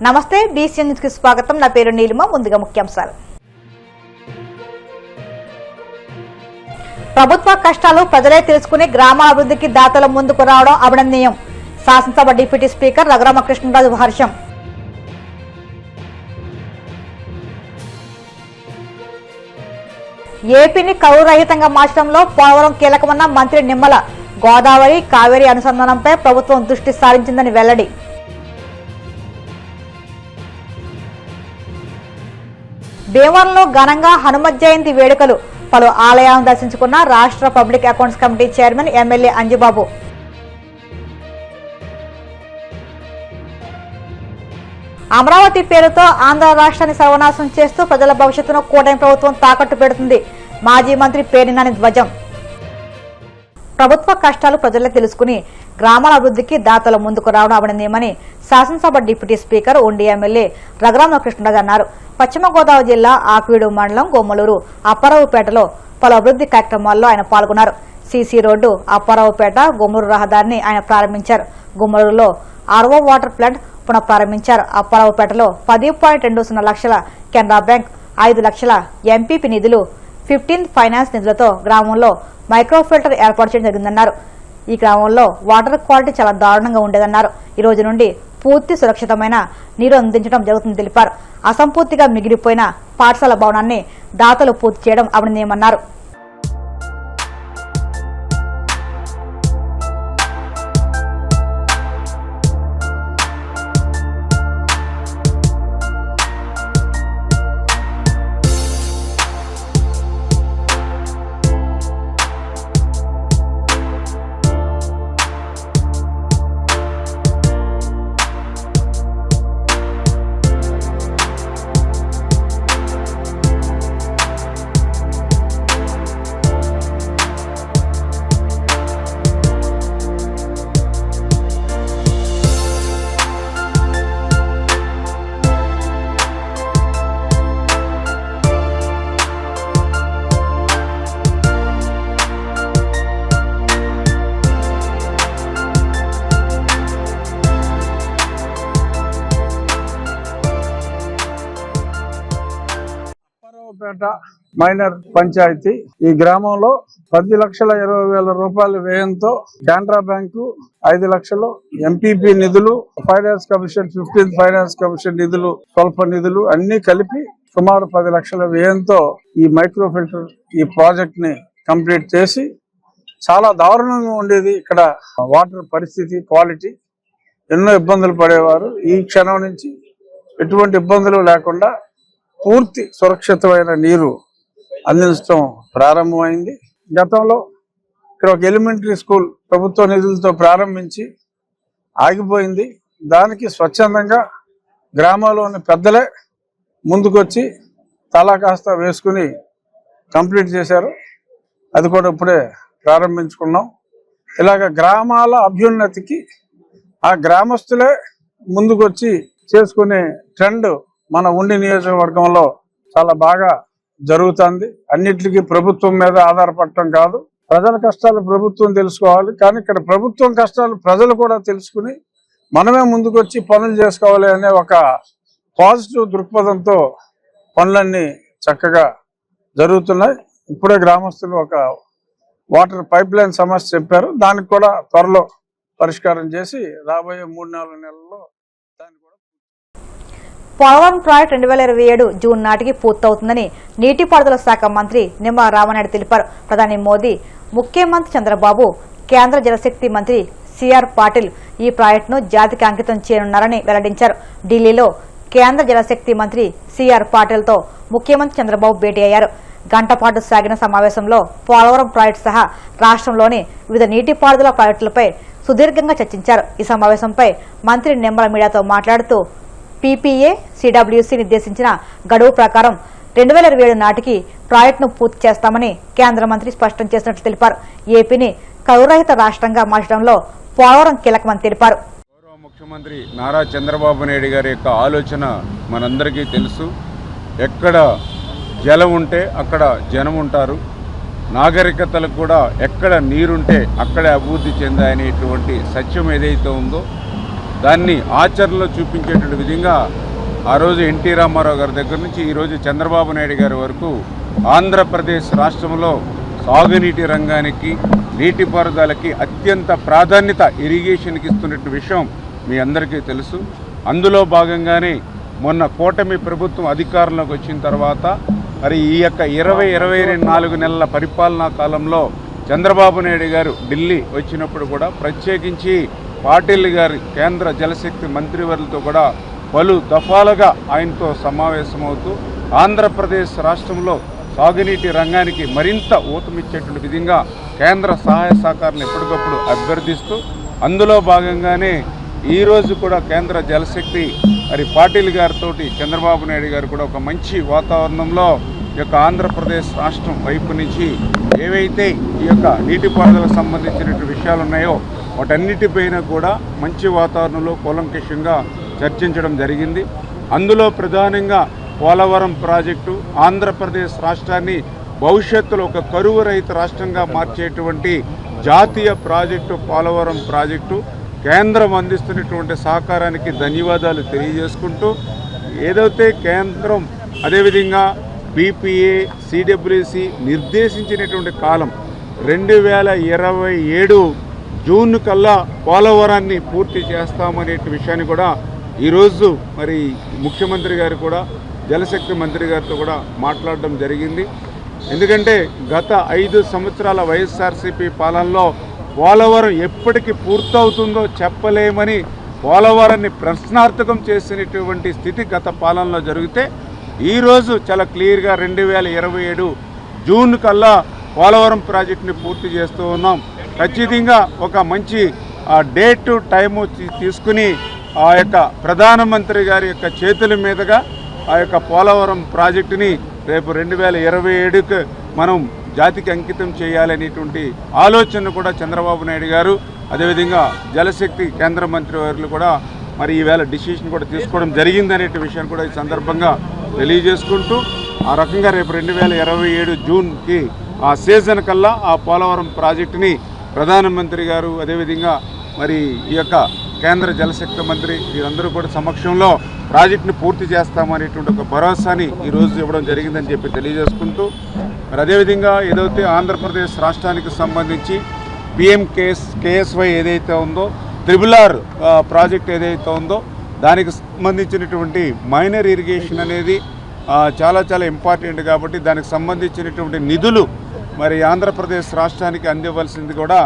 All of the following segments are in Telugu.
నమస్తే బీసీఎన్ న్యూస్ కి స్వాగతం. నా పేరు నీలిమ. ముందుగా ముఖ్యాంశాలు. ప్రభుత్వ కష్టాలు ప్రజలే తెలుసుకుని గ్రామాభివృద్ధికి దాతల ముందుకు రావడం అభినందనీయం. శాసనసభ డిప్యూటీ స్పీకర్ రఘురామకృష్ణరాజు హర్షం. ఏపీని కరువు రహితంగా మార్చడంలో పోలవరం కీలకమన్న మంత్రి నిమ్మల. గోదావరి కావేరీ అనుసంధానంపై ప్రభుత్వం దృష్టి సారించిందని వెల్లడి. భీమవరంలో ఘనంగా హనుమత్ జయంతి వేడుకలు. పలు ఆలయాలను దర్శించుకున్న రాష్ట్ర public accounts committee chairman MLA Anjibabu. Amaravati పేరుతో ఆంధ్ర రాష్ట్రాన్ని సర్వనాశనం చేస్తూ ప్రజల భవిష్యత్తును కూటమి ప్రభుత్వం తాకట్టు పెడుతుంది. మాజీ మంత్రి పేర్నినాని ధ్వజం. ప్రభుత్వ కష్టాలు ప్రజలే తెలుసుకుని గ్రామాల అభివృద్ధికి దాతల ముందుకు రావడం అభినందనీయమని శాసనసభ డిప్యూటీ స్పీకర్ ఉండి ఎమ్మెల్యే రఘురామకృష్ణరాజు అన్నారు. పశ్చిమ గోదావరి జిల్లా ఆకువీడు మండలం గొమ్మలూరు అప్పారావుపేటలో పలు అభివృద్ధి కార్యక్రమాల్లో ఆయన పాల్గొన్నారు. సీసీ రోడ్డు అప్పారావుపేట గొమ్మలూరు రహదారిని ఆయన ప్రారంభించారు. గుమ్మలూరులో ఆర్ఓ వాటర్ ప్లాంట్ పునఃప్రారంభించారు. అప్పారావుపేటలో 10.20 లక్షల కెనరా బ్యాంక్, 5 లక్షల ఎంపీపీ నిధులు, 15 ఫైనాన్స్ నిధులతో గ్రామంలో మైక్రో ఫిల్టర్ ఏర్పాటు చేయడం జరిగిందన్నారు. ఈ గ్రామంలో వాటర్ క్వాలిటీ చాలా దారుణంగా ఉండేదన్నారు. ఈ రోజు నుండి పూర్తి సురక్షితమైన నీరు అందించడం జరుగుతుందని తెలిపారు. అసంపూర్తిగా మిగిలిపోయిన పాఠశాల భవనాన్ని దాతలు పూర్తి చేయడం అభినందనీయమన్నారు. పేట మైనర్ పంచాయతీ. ఈ గ్రామంలో 10,20,000 రూపాయల వ్యయంతో కెనరా బ్యాంకు 5 లక్షలు, ఎంపీపీ నిధులు, ఫైనాన్స్ కమిషన్ 15 ఫైనాన్స్ కమిషన్ నిధులు, స్వల్ప నిధులు అన్ని కలిపి సుమారు 10 లక్షల వ్యయంతో ఈ మైక్రో ఫిల్టర్ ఈ ప్రాజెక్ట్ ని కంప్లీట్ చేసి, చాలా దారుణంగా ఉండేది ఇక్కడ వాటర్ పరిస్థితి, క్వాలిటీ. ఎన్నో ఇబ్బందులు పడేవారు. ఈ క్షణం నుంచి ఎటువంటి ఇబ్బందులు లేకుండా పూర్తి సురక్షితమైన నీరు అందించడం ప్రారంభమైంది. గతంలో ఇక్కడ ఒక ఎలిమెంటరీ స్కూల్ ప్రభుత్వ నిధులతో ప్రారంభించి ఆగిపోయింది. దానికి స్వచ్ఛందంగా గ్రామాల్లోని పెద్దలే ముందుకొచ్చి తలా కాస్త వేసుకుని కంప్లీట్ చేశారు. అది కూడా ఇప్పుడే ప్రారంభించుకున్నాం. ఇలాగ గ్రామాల అభ్యున్నతికి ఆ గ్రామస్తులే ముందుకొచ్చి చేసుకునే ట్రెండ్ మన ఉండి నియోజకవర్గంలో చాలా బాగా జరుగుతుంది. అన్నిటికీ ప్రభుత్వం మీద ఆధారపడటం కాదు, ప్రజల కష్టాలు ప్రభుత్వం తెలుసుకోవాలి. కానీ ఇక్కడ ప్రభుత్వం కష్టాలు ప్రజలు కూడా తెలుసుకుని మనమే ముందుకొచ్చి పనులు చేసుకోవాలి అనే ఒక పాజిటివ్ దృక్పథంతో పనులన్నీ చక్కగా జరుగుతున్నాయి. ఇప్పుడే గ్రామస్తులు ఒక వాటర్ పైప్ లైన్ సమస్య చెప్పారు. దానికి కూడా త్వరలో పరిష్కారం చేసి రాబోయే 3-4 నెలల్లో దాన్ని కూడా. పోలవరం ప్రాజెక్టు 2027 జూన్ నాటికి పూర్తవుతుందని నీటిపారుదల శాఖ మంత్రి నిమ్మల రామనాయుడు తెలిపారు. ప్రధాని మోదీ, ముఖ్యమంత్రి చంద్రబాబు, కేంద్ర జలశక్తి మంత్రి సిఆర్ పాటిల్ ఈ ప్రాజెక్టును జాతికి అంకితం చేయనున్నారని వెల్లడించారు. ఢిల్లీలో కేంద్ర జలశక్తి మంత్రి సిఆర్ పాటిల్తో ముఖ్యమంత్రి చంద్రబాబు భేటీ అయ్యారు. గంట పాటు సాగిన సమావేశంలో పోలవరం ప్రాజెక్టు సహా రాష్ట్రంలోని వివిధ నీటిపారుదల ప్రాజెక్టులపై సుదీర్ఘంగా చర్చించారు. ఈ సమావేశంపై మంత్రి నిమ్మల మీడియాతో మాట్లాడుతూ పీపీఏ సిడబ్ల్యూసీ నిర్దేశించిన గడువు ప్రకారం 2027 నాటికి ప్రాజెక్టును పూర్తి చేస్తామని కేంద్ర మంత్రి స్పష్టం చేసినట్లు తెలిపారు. ఏపీని కరువురహిత రాష్ట్రంగా మార్చడంలో పోలవరం కీలకమని తెలిపారు. గౌరవ ముఖ్యమంత్రి నారా చంద్రబాబు నాయుడు గారి యొక్క ఆలోచన మనందరికీ తెలుసు. ఎక్కడ జలం ఉంటే అక్కడ జనం ఉంటారు. నాగరికతలకు కూడా ఎక్కడ నీరుంటే అక్కడే అభివృద్ధి చెందాయనేటువంటి సత్యం ఏదైతే ఉందో దాన్ని ఆచరణలో చూపించేటువంటి విధంగా ఆ రోజు ఎన్టీ రామారావు గారి దగ్గర నుంచి ఈరోజు చంద్రబాబు నాయుడు గారి వరకు ఆంధ్రప్రదేశ్ రాష్ట్రంలో సాగునీటి రంగానికి, నీటిపారుదలకి అత్యంత ప్రాధాన్యత ఇరిగేషన్కి ఇస్తున్న విషయం మీ అందరికీ తెలుసు. అందులో భాగంగానే మొన్న కూటమి ప్రభుత్వం అధికారంలోకి వచ్చిన తర్వాత మరి ఈ యొక్క 24 నెలల పరిపాలనా కాలంలో చంద్రబాబు నాయుడు గారు ఢిల్లీ వచ్చినప్పుడు కూడా ప్రత్యేకించి పాటిల్ గారి కేంద్ర జలశక్తి మంత్రివర్యులతో కూడా పలు దఫాలుగా ఆయనతో సమావేశమవుతూ ఆంధ్రప్రదేశ్ రాష్ట్రంలో సాగునీటి రంగానికి మరింత ఊతమిచ్చేటువంటి విధంగా కేంద్ర సహాయ సహకారాలను ఎప్పటికప్పుడు అభ్యర్థిస్తూ అందులో భాగంగానే ఈరోజు కూడా కేంద్ర జలశక్తి మరి పాటిల్ గారితో చంద్రబాబు నాయుడు గారు కూడా ఒక మంచి వాతావరణంలో ఈ యొక్క ఆంధ్రప్రదేశ్ రాష్ట్రం వైపు నుంచి ఏవైతే ఈ యొక్క నీటిపారుదలకు సంబంధించినటువంటి విషయాలు ఉన్నాయో వాటన్నిటిపైన కూడా మంచి వాతావరణంలో కూలంకషంగా చర్చించడం జరిగింది. అందులో ప్రధానంగా పోలవరం ప్రాజెక్టు ఆంధ్రప్రదేశ్ రాష్ట్రాన్ని భవిష్యత్తులో ఒక కరువు రహిత రాష్ట్రంగా మార్చేటువంటి జాతీయ ప్రాజెక్టు పోలవరం ప్రాజెక్టు కేంద్రం అందిస్తున్నటువంటి సహకారానికి ధన్యవాదాలు తెలియజేసుకుంటూ ఏదైతే కేంద్రం అదేవిధంగా బీపీఏ సిడబ్ల్యూసి నిర్దేశించినటువంటి కాలం 2027 జూన్ కల్లా పోలవరాన్ని పూర్తి చేస్తామనే విషయాన్ని కూడా ఈరోజు మరి ముఖ్యమంత్రి గారు కూడా జలశక్తి మంత్రి గారితో కూడా మాట్లాడడం జరిగింది. ఎందుకంటే గత 5 సంవత్సరాల వైఎస్ఆర్సీపీ పాలనలో పోలవరం ఎప్పటికి పూర్తవుతుందో చెప్పలేమని పోలవరాన్ని ప్రశ్నార్థకం చేసినటువంటి స్థితి గత పాలనలో జరిగితే ఈరోజు చాలా క్లియర్గా 2027 జూన్ కల్లా పోలవరం ప్రాజెక్టుని పూర్తి చేస్తూ ఉన్నాం. ఖచ్చితంగా ఒక మంచి డేట్ టైము తీసుకుని ఆ యొక్క ప్రధానమంత్రి గారి యొక్క చేతుల మీదుగా ఆ యొక్క పోలవరం ప్రాజెక్టుని రేపు 2027కి మనం జాతికి అంకితం చేయాలనేటువంటి ఆలోచన కూడా చంద్రబాబు నాయుడు గారు అదేవిధంగా జలశక్తి కేంద్ర మంత్రి వారు కూడా మరి ఈవేళ డిసిషన్ కూడా తీసుకోవడం జరిగిందనే విషయాన్ని కూడా ఈ సందర్భంగా తెలియజేసుకుంటూ ఆ రకంగా రేపు 2027 జూన్కి ఆ సీజన్ కల్లా ఆ పోలవరం ప్రాజెక్టుని ప్రధానమంత్రి గారు అదేవిధంగా మరి ఈ యొక్క కేంద్ర జలశక్తి మంత్రి వీరందరూ కూడా సమక్షంలో ప్రాజెక్టుని పూర్తి చేస్తామనేటువంటి ఒక భరోసాని ఈరోజు ఇవ్వడం జరిగిందని చెప్పి తెలియజేసుకుంటూ మరి అదేవిధంగా ఏదైతే ఆంధ్రప్రదేశ్ రాష్ట్రానికి సంబంధించి కేఎస్వై ఏదైతే ఉందో RRR ప్రాజెక్ట్ ఏదైతే ఉందో దానికి సంబంధించినటువంటి మైనర్ ఇరిగేషన్ అనేది చాలా చాలా ఇంపార్టెంట్ కాబట్టి దానికి సంబంధించినటువంటి నిధులు మరి ఆంధ్రప్రదేశ్ రాష్ట్రానికి అందివ్వాల్సింది కూడా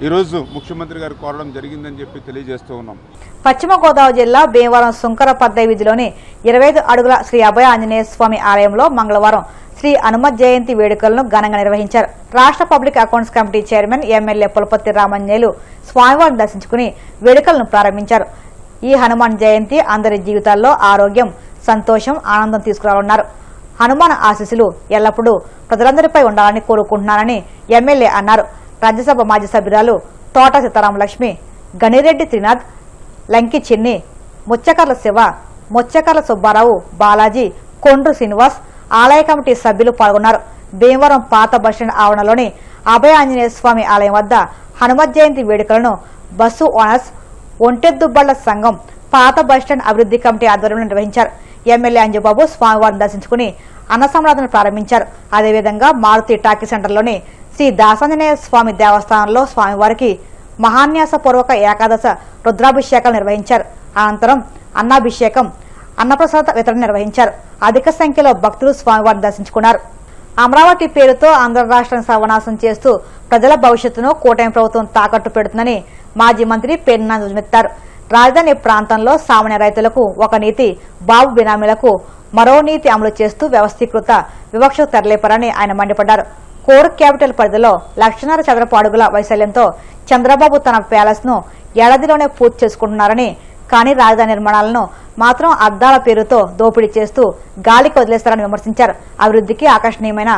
ఈరోజు ముఖ్యమంత్రి గారు కోరడం జరిగిందని చెప్పి తెలియజేస్తూ ఉన్నాం. పశ్చిమ గోదావరి జిల్లా భీమవరం సుంకరపద్ద వీధిలోని 25 అడుగుల శ్రీ అభయ ఆంజనేయ స్వామి ఆలయంలో మంగళవారం శ్రీ హనుమత్ జయంతి వేడుకలను ఘనంగా నిర్వహించారు. రాష్ట్ర public accounts committee chairman MLA Pulaparthi Ramanjaneyulu స్వామివారిని దర్శించుకుని వేడుకలను ప్రారంభించారు. ఈ హనుమాన్ జయంతి అందరి జీవితాల్లో ఆరోగ్యం, సంతోషం, ఆనందం తీసుకురానున్నారు. హనుమాన్ ఆశీస్సులు ఎల్లప్పుడూ ప్రజలందరిపై ఉండాలని కోరుకుంటున్నానని ఎమ్మెల్యే అన్నారు. రాజ్యసభ మాజీ సభ్యురాలు తోట సీతారామలక్ష్మి, గణిరెడ్డి త్రినాథ్, లంకి చిన్ని, ముచ్చకర్ల శివ, ముచ్చకర్ల సుబ్బారావు, బాలాజీ, కొండ్రు శ్రీనివాస్, ఆలయ కమిటీ సభ్యులు పాల్గొన్నారు. భీమవరం పాత బస్టాండ్ ఆవరణలోని అభయ ఆంజనేయ స్వామి ఆలయం వద్ద హనుమత్ జయంతి వేడుకలను బస్సు ఓనర్స్, ఒంటెద్దుబళ్ల సంఘం, పాత బస్టాండ్ అభివృద్ధి కమిటీ ఆధ్వర్యంలో నిర్వహించారు. ఎమ్మెల్యే అంజుబాబు స్వామివారిని దర్శించుకుని అన్న సంరాధన ప్రారంభించారు. అదేవిధంగా మారుతి టాకీ సెంటర్లోని శ్రీ దాసాంజనేయ స్వామి దేవస్థానంలో స్వామివారికి మహాన్యాసపూర్వక ఏకాదశ రుద్రాభిషేకాలు నిర్వహించారు. అనంతరం అన్నాభిషేకం, అన్నప్రసాద వితరణ నిర్వహించారు. అధిక సంఖ్యలో భక్తులు స్వామివారిని దర్శించుకున్నారు. అమరావతి పేరుతో ఆంధ్ర రాష్ట్రాన్ని సర్వనాశం చేస్తూ ప్రజల భవిష్యత్తును కూటమి ప్రభుత్వం తాకట్టు పెడుతుందని మాజీ మంత్రి పేర్ని నాని ధ్వజమెత్తారు. రాజధాని ప్రాంతంలో సామాన్య రైతులకు ఒక నీతి, బాబు బినామీలకు మరో నీతి అమలు చేస్తూ వ్యవస్థీకృత వివక్షకు తెరలేపారని ఆయన మండిపడ్డారు. కోర్ క్యాపిటల్ పరిధిలో 1,500 చదరపు అడుగుల వైశాల్యంతో చంద్రబాబు తన ప్యాలెస్ ను ఏడాదిలోనే పూర్తి చేసుకుంటున్నారని, కానీ రాజధాని నిర్మాణాలను మాత్రం అద్దాల పేరుతో దోపిడీ చేస్తూ గాలికి వదిలేస్తారని విమర్శించారు. అభివృద్ధికి ఆకర్షణీయమైన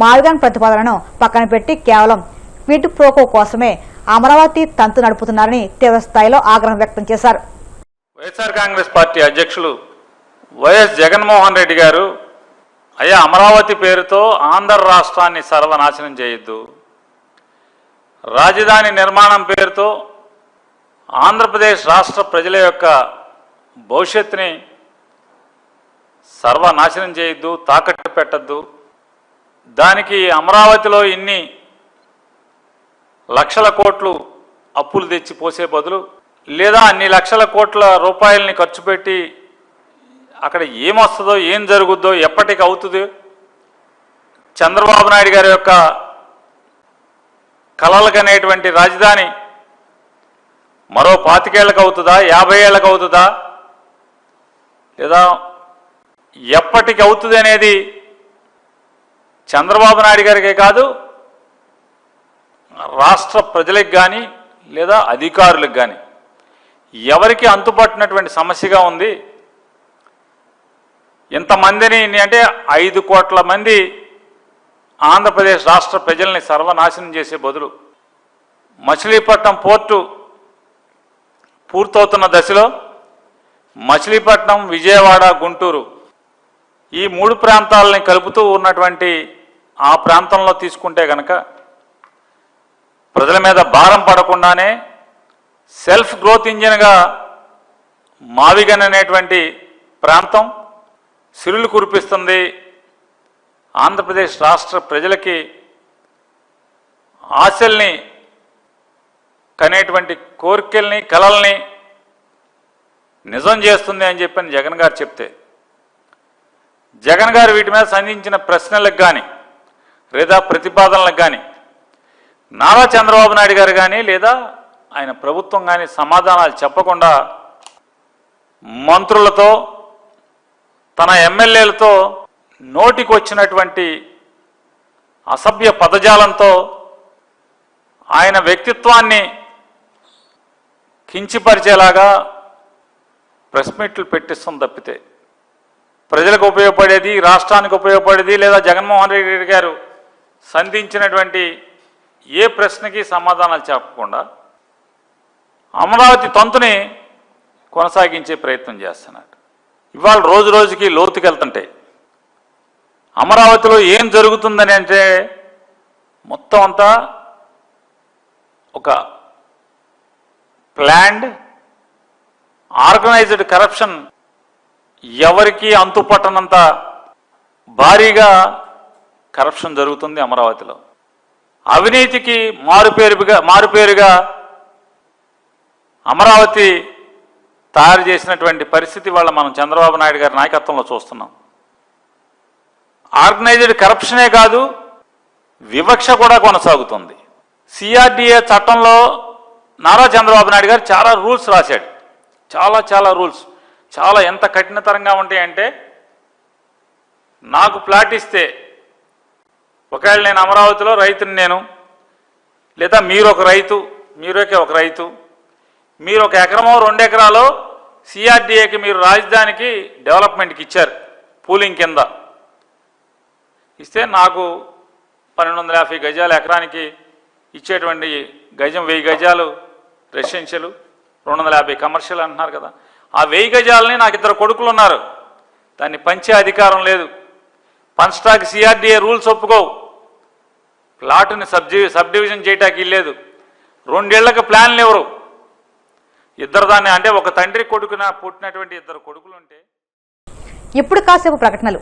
మార్గాన్ ప్రతిపాదనను పక్కన పెట్టి కేవలం క్విడ్ ప్రోకో కోసమే అమరావతి తంతు నడుపుతున్నారని తీవ్రస్థాయిలో ఆగ్రహం వ్యక్తం చేశారు. వైఎస్ఆర్ కాంగ్రెస్ పార్టీ అధ్యక్షులు వైఎస్ జగన్మోహన్ రెడ్డి గారు, అయ్యా అమరావతి పేరుతో ఆంధ్ర రాష్ట్రాన్ని సర్వనాశనం చేయొద్దు, రాజధాని నిర్మాణం పేరుతో ఆంధ్రప్రదేశ్ రాష్ట్ర ప్రజల యొక్క భవిష్యత్తుని సర్వనాశనం చేయొద్దు, తాకట్టు పెట్టద్దు. దానికి అమరావతిలో ఇన్ని లక్షల కోట్లు అప్పులు తెచ్చి పోసే బదులు, లేదా అన్ని లక్షల కోట్ల రూపాయలని ఖర్చు పెట్టి అక్కడ ఏమొస్తుందో, ఏం జరుగుద్దో, ఎప్పటికి అవుతుందో, చంద్రబాబు నాయుడు గారి యొక్క కలలకనేటువంటి రాజధాని మరో 25 ఏళ్ళకు అవుతుందా, 50 ఏళ్ళకు అవుతుందా, లేదా ఎప్పటికి అవుతుంది అనేది చంద్రబాబు నాయుడు గారికే కాదు, రాష్ట్ర ప్రజలకు కానీ లేదా అధికారులకు కానీ ఎవరికి అంతుపట్టినటువంటి సమస్యగా ఉంది. ఇంతమందిని అంటే 5 కోట్ల మంది ఆంధ్రప్రదేశ్ రాష్ట్ర ప్రజల్ని సర్వనాశనం చేసే బదులు మచిలీపట్నం పోర్టు పూర్తవుతున్న దశలో మచిలీపట్నం, విజయవాడ, గుంటూరు ఈ 3 ప్రాంతాలని కలుపుతూ ఉన్నటువంటి ఆ ప్రాంతంలో తీసుకుంటే కనుక ప్రజల మీద భారం పడకుండానే సెల్ఫ్ గ్రోత్ ఇంజిన్గా మావిగన్ అనేటువంటి ప్రాంతం సిరులు కురిపిస్తుంది. ఆంధ్రప్రదేశ్ రాష్ట్ర ప్రజలకి ఆశల్ని కనేటువంటి కోరికల్ని, కలల్ని నిజం చేస్తుంది అని చెప్పని జగన్ గారు చెప్తే, జగన్ గారు వీటి మీద సంధించిన ప్రశ్నలకు కానీ లేదా ప్రతిపాదనలకు కానీ నారా చంద్రబాబు నాయుడు గారు కానీ లేదా ఆయన ప్రభుత్వం కానీ సమాధానాలు చెప్పకుండా మంత్రులతో, తన ఎమ్మెల్యేలతో నోటికి వచ్చినటువంటి అసభ్య పదజాలంతో ఆయన వ్యక్తిత్వాన్ని కించిపరిచేలాగా ప్రెస్ మీట్లు పెట్టిస్తుంది తప్పితే ప్రజలకు ఉపయోగపడేది, రాష్ట్రానికి ఉపయోగపడేది లేదా జగన్మోహన్ రెడ్డి గారు సంధించినటువంటి ఏ ప్రశ్నకి సమాధానాలు చెప్పకుండా అమరావతి తంతుని కొనసాగించే ప్రయత్నం చేస్తున్నాడు. ఇవాళ రోజు రోజుకి లోతుకెళ్తుంటే అమరావతిలో ఏం జరుగుతుందని అంటే మొత్తం అంతా ఒక ప్లాన్డ్ ఆర్గనైజ్డ్ కరప్షన్, ఎవరికి అంతుపట్టనంత భారీగా కరప్షన్ జరుగుతుంది అమరావతిలో. అవినీతికి మారుపేరుగా అమరావతి తయారు చేసినటువంటి పరిస్థితి వాళ్ళ మనం చంద్రబాబు నాయుడు గారి నాయకత్వంలో చూస్తున్నాం. ఆర్గనైజ్డ్ కరప్షనే కాదు, వివక్ష కూడా కొనసాగుతుంది. సిఆర్డిఏ చట్టంలో నారా చంద్రబాబు నాయుడు గారు చాలా రూల్స్ రాశాడు. చాలా రూల్స్, చాలా ఎంత కఠినతరంగా ఉంటాయంటే, నాకు ప్లాట్ ఇస్తే ఒకవేళ నేను అమరావతిలో రైతుని నేను, లేదా మీరు ఒక రైతు, మీరొకే ఒక రైతు, మీరు 1 ఎకరమో 2 ఎకరాలో సిఆర్డిఏకి మీరు రాజధానికి డెవలప్మెంట్కి ఇచ్చారు పూలింగ్ కింద ఇస్తే, నాకు 1250 గజాలు ఎకరానికి ఇచ్చేటువంటి గజం 1000 గజాలు రెసిడెన్షియల్, 250 కమర్షియల్ అంటున్నారు కదా. ఆ 1000 గజాలని నాకు 2 కొడుకులు ఉన్నారు, దాన్ని పంచే అధికారం లేదు. పంచటాకి సిఆర్డిఏ రూల్స్ ఒప్పుకోవు. ప్లాట్ని సబ్ డివిజన్ చేయటానికి లేదు. 2 ఏళ్లకు ప్లాన్లు ఎవరు? ఇద్దరు దాన్ని అంటే ఒక తండ్రి కొడుకున పుట్టినటువంటి 2 కొడుకులు ఉంటే. ఇప్పుడు కాసేపు ప్రకటనలు.